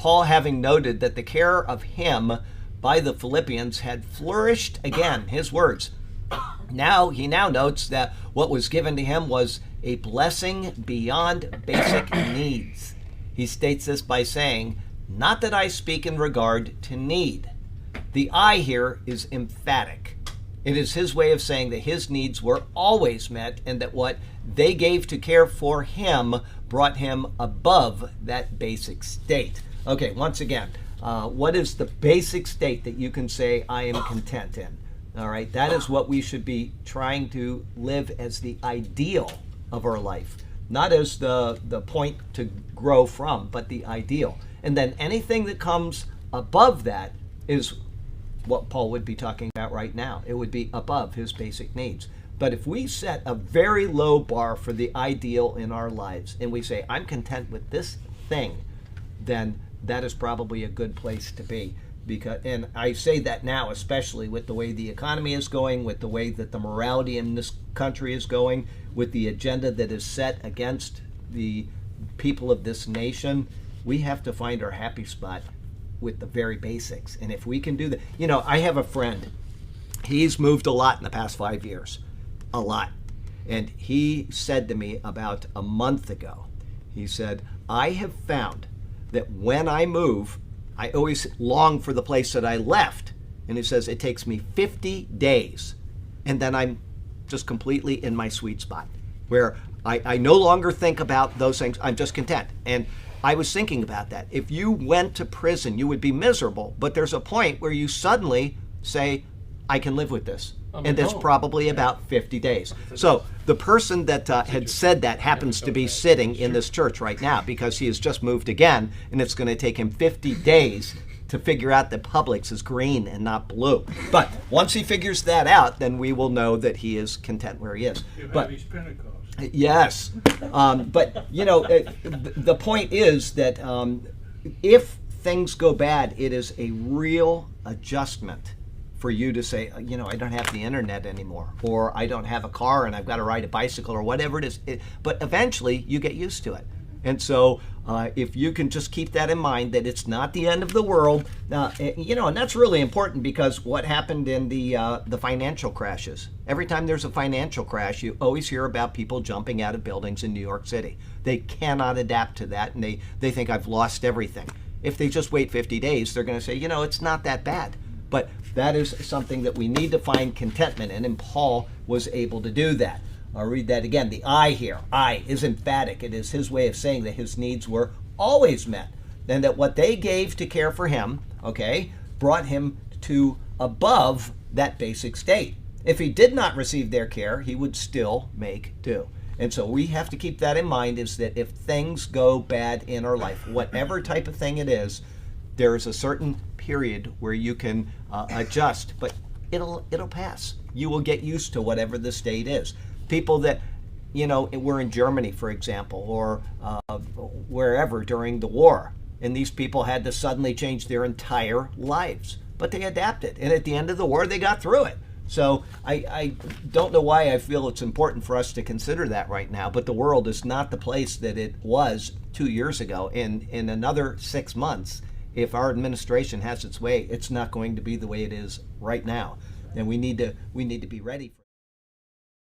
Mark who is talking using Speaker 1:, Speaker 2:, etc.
Speaker 1: Paul, having noted that the care of him by the Philippians had flourished again, his words. He now notes that what was given to him was a blessing beyond basic needs. He states this by saying, not that I speak in regard to need. The I here is emphatic. It is his way of saying that his needs were always met and that what they gave to care for him brought him above that basic state. Okay, once again, what is the basic state that you can say I am content in? All right, that is what we should be trying to live as the ideal of our life, not as the point to grow from, but the ideal. And then anything that comes above that is what Paul would be talking about right now. It would be above his basic needs. But if we set a very low bar for the ideal in our lives and we say, I'm content with this thing, then that is probably a good place to be. And I say that now, especially with the way the economy is going, with the way that the morality in this country is going, with the agenda that is set against the people of this nation. We have to find our happy spot with the very basics. And if we can do that, I have a friend. He's moved a lot in the past 5 years, a lot. And he said to me about a month ago, he said, I have found that when I move, I always long for the place that I left. And he says, it takes me 50 days. And then I'm just completely in my sweet spot where I no longer think about those things. I'm just content. And I was thinking about that. If you went to prison, you would be miserable. But there's a point where you suddenly say, I can live with this. And that's probably about 50 days. So the person that had said that happens to be sitting in this church right now because he has just moved again, and it's going to take him 50 days to figure out that Publix is green and not blue. But once he figures that out, then we will know that he is content where he is. But yes. But, the point is that if things go bad, it is a real adjustment for you to say, I don't have the internet anymore, or I don't have a car and I've got to ride a bicycle, or whatever it is. But eventually you get used to it. And so if you can just keep that in mind, that it's not the end of the world, and that's really important because what happened in the financial crashes, every time there's a financial crash, you always hear about people jumping out of buildings in New York City. They cannot adapt to that, and they think I've lost everything. If they just wait 50 days, they're going to say, it's not that bad. But that is something that we need to find contentment in, and Paul was able to do that. I'll read that again. The I here, I, is emphatic. It is his way of saying that his needs were always met, and that what they gave to care for him, brought him to above that basic state. If he did not receive their care, he would still make do. And so we have to keep that in mind, is that if things go bad in our life, whatever type of thing it is, there is a certain period where you can adjust, but it'll pass. You will get used to whatever the state is. People that, were in Germany, for example, or wherever during the war, and these people had to suddenly change their entire lives, but they adapted, and at the end of the war, they got through it. So I don't know why I feel it's important for us to consider that right now, but the world is not the place that it was 2 years ago. In another 6 months, if our administration has its way, it's not going to be the way it is right now. And we need to be ready for